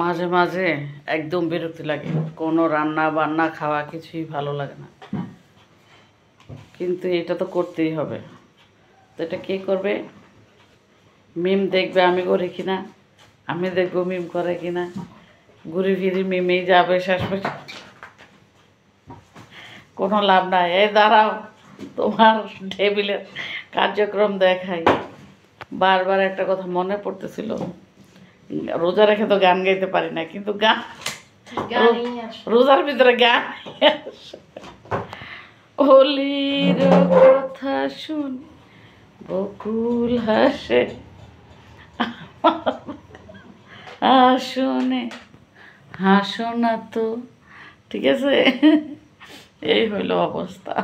মাঝে মাঝে একদম বিরক্তি লাগে, কোনো রান্না বান্না খাওয়া কিছুই ভালো লাগে না, কিন্তু এটা তো করতেই হবে। তো এটা কে করবে? মিম দেখবে আমি করি কিনা, আমি দেখবো মিম করে কিনা, ঘুরি ফিরি মিমেই যাবে শেষ পর্যন্ত, কোনো লাভ নাই। এই দাঁড়াও, তোমার টেবিলের কার্যক্রম দেখাই। বারবার একটা কথা মনে পড়তেছিল, রোজা রেখে তো গান গাইতে পারি না, কিন্তু গান রোজার ভিতরে গান অলির কথা শুন বকুল হাসে আসনে হাসো না তো, ঠিক আছে? এই হইল অবস্থা।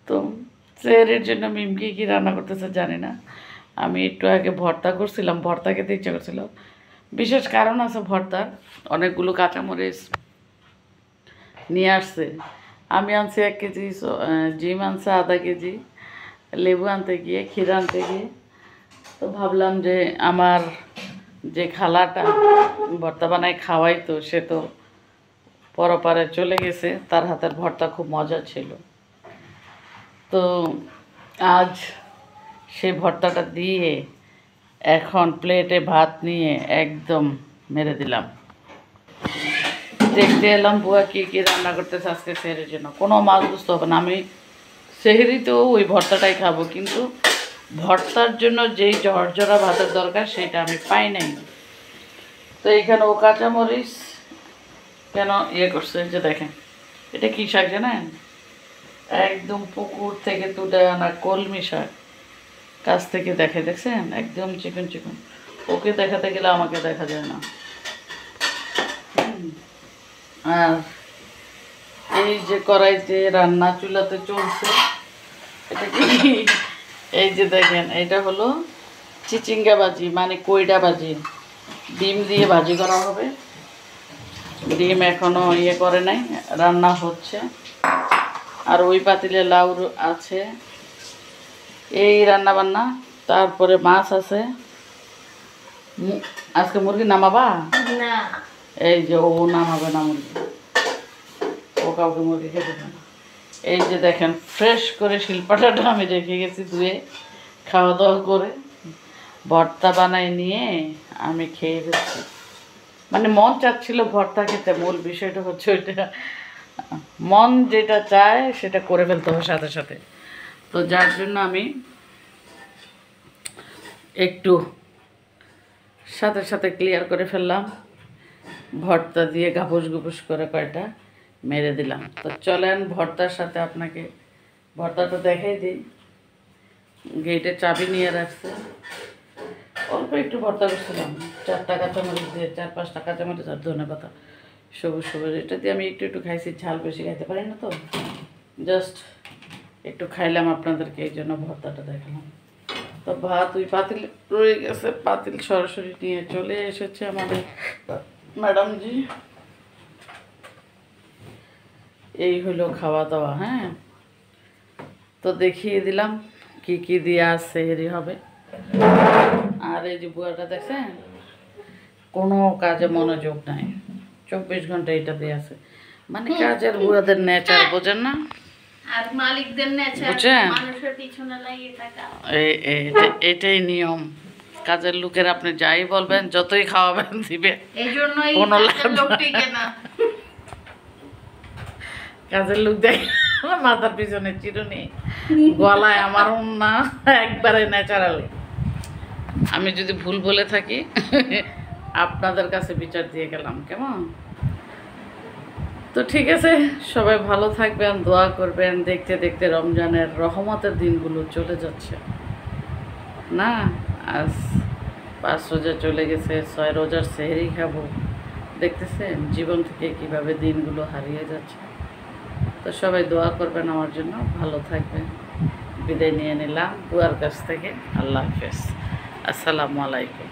তো সেহরির জন্য মিমকি কি রান্না করতেছে জানি না। আমি একটু আগে ভর্তা করছিলাম, ভর্তা খেতে ইচ্ছা করছিল, বিশেষ কারণ আছে ভর্তার। অনেকগুলো কাঁচামরিচ নিয়ে আসছে, আমি আনছি 1 কেজি, জিম আনছে আধা কেজি, লেবু আনতে গিয়ে ক্ষীর আনতে গিয়ে, তো ভাবলাম যে আমার যে খালাটা ভর্তা বানায় খাওয়াই, তো সে তো পরপারে চলে গেছে, তার হাতের ভর্তা খুব মজা ছিল। তো আজ সেই ভর্তাটা দিয়ে এখন প্লেটে ভাত নিয়ে একদম মেরে দিলাম। দেখতে এলাম বুয়া কী কী রান্না করতেছে আজকে সেহরির জন্য। কোনো মাছ বুঝতে হবে না, আমি সেহরিতেও ওই ভর্তাটাই খাবো, কিন্তু ভর্তার জন্য যেই জর্জরা ভাতের দরকার সেটা আমি পাই নাই। তো এইখানে ও কাঁচামরিচ কেন করছে, যে দেখেন এটা কী শাক জানেন? একদম পুকুর থেকে তুলে আনা কলমি শাক, কাছ থেকে দেখছেন একদম চিকন চিকন। ওকে দেখাতে গেলে আমাকে দেখা যায় না। আর এই যে কড়াইতে রান্না চুলাতে চলছে, এটা কি? এই যে দেখেন, এটা হলো চিচিঙ্গা ভাজি, মানে কইডা ভাজি, ডিম দিয়ে ভাজি করা হবে। ডিম এখনো করে নাই, রান্না হচ্ছে। আর ওই পাতিলে লাউ আছে, এই রান্না বান্না। তারপরে মাছ আছে। আজকে মুরগি নামাবা না? এই যে ও নামাবে না মুরগি, ও কাউকে মুরগি খেতে দেবে না। এই যে দেখেন ফ্রেশ করে শিলপাটাটা আমি রেখে গেছি ধুয়ে, খাওয়া দাওয়া করে ভর্তা বানাই নিয়ে আমি খেয়ে ফেলছি। মানে মন চাচ্ছিল ভর্তা খেতে, মূল বিষয়টা হচ্ছে ওইটা, মন যেটা চায় সেটা করে ফেলতে হবে সাথে সাথে। তো যার জন্য আমি একটু সাথে সাথে ক্লিয়ার করে ফেললাম, ভর্তা দিয়ে গাপুস গুপুস করে কয়টা মেরে দিলাম। তো চলেন ভর্তার সাথে আপনাকে ভর্তাটা দেখাই দিই। গেটে চাবি নিয়ে রাখছে, অল্প একটু ভর্তা করছিলাম, 4টা কাঁচামরিচ দিয়ে, 4-5টা কাঁচামরিচ আর ধনেপাতা সবুজ সবুজ, এটা দিয়ে আমি একটু একটু খাইছি, ঝাল বেশি খাইতে পারি না, তো জাস্ট একটু খাইলাম আপনাদেরকে, এই জন্য ভর্তাটা দেখালাম। তো ভাত ওই পাতিল রয়ে গেছে, পাতিল সরাসরি নিয়ে চলে এসেছে আমাদের ম্যাডামজি। এই হলো খাওয়া দাওয়া। হ্যাঁ, তো দেখিয়ে দিলাম কি কি দিয়ে আজ সেহরি হবে। আর এই যে বুয়াটা দেখছেন, কোনো কাজে মনোযোগ নাই, 24 ঘন্টা এটা দিয়ে আছে। মানে কাজের বুয়াদের নেচার বোঝেন না, আর মালিকদের নেচার মানুষের পিছনে লাগিয়ে থাকা, এটাই নিয়ম। কাজের লোকের আপনি যাই বলবেন, যতই খাওয়াবেন দিবে, এইজন্যই কোনো লাভ না। কাজের লোক দেখ মাথার পিছনে চিরুনি, গলায় আমার না, একবারে ন্যাচারালি। আমি যদি ভুল বলে থাকি আপনাদের কাছে বিচার দিয়ে গেলাম, কেমন? তো ঠিক আছে, সবাই ভালো থাকবেন, দোয়া করবেন। দেখতে দেখতে রমজানের রহমতের দিনগুলো চলে যাচ্ছে না। আজ 5 রোজা চলে গেছে, 6 রোজার সেহরি খাবো। দেখতেছেন জীবন থেকে কিভাবে দিনগুলো হারিয়ে যাচ্ছে। তো সবাই দোয়া করবেন আমার জন্য, ভালো থাকবেন। বিদায় নিয়ে নিলাম বুয়ার কাছ থেকে। আল্লাহ হাফেজ, আসসালামু আলাইকুম।